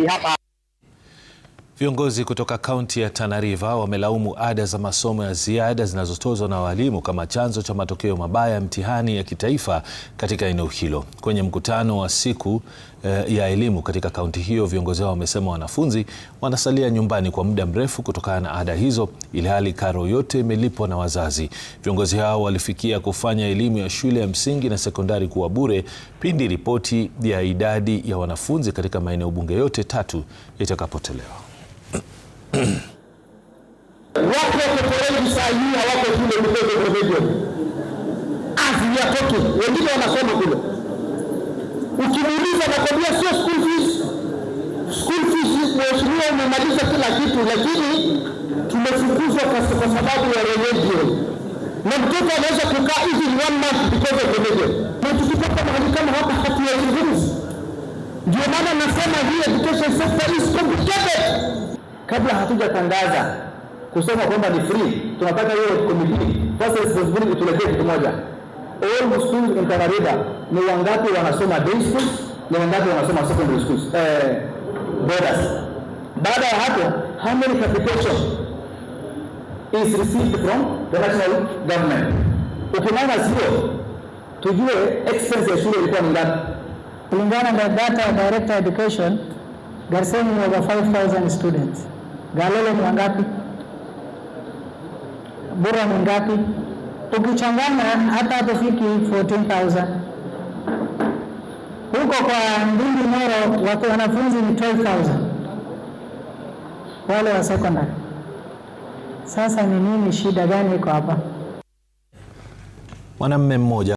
Hapa viongozi kutoka kaunti ya Tana River wamelaumu ada za masomo ya ziada zinazotozwa na walimu kama chanzo cha matokeo mabaya ya mtihani ya kitaifa katika eneo hilo. Kwenye mkutano wa siku ya elimu katika kaunti hiyo, viongozi hao wamesema wanafunzi wanasalia nyumbani kwa muda mrefu kutokana na ada hizo, ilhali karo yote imelipwa na wazazi. Viongozi hao walifikia kufanya elimu ya shule ya msingi na sekondari kuwa bure pindi ripoti ya idadi ya wanafunzi katika maeneo bunge yote 3 itakapotolewa. Watu wako wengi saa hii hawako shule because of religion. As we are talking, wengine wanasoma kule. Ukimuuliza nakwambia sio school fees. School fees mheshimiwa umemaliza kila kitu, lakini tumefukuzwa kwa sababu ya religion. Na mtoto anaweza kukaa hivi 1 month because of religion. Na tukipata mahali kama hapa hatuwezi. Ndio maana nasema hii education sector is complicated. Kabla hatujatangaza kusema kwamba ni free, tunataka hiyo committee first responsibility tulete kitu moja. All schools in Tana River ni wangapi wanasoma day schools, ni wangapi wanasoma secondary schools, borders. Baada ya hapo, how many capitation is received from the national government? Ukimaana sio, tujue expense ya shule ilikuwa ni ngapi. Kulingana na data ya Director Education, Garseni ni over 5,000 students. Galole ni wangapi? Bura ni ngapi? Ukichanganya hata hatufiki 14,000. Huko kwa Ndindi Moro watu wanafunzi ni 12,000. Wale wa secondary. Sasa ni nini shida gani iko hapa? Mwanamume mmoja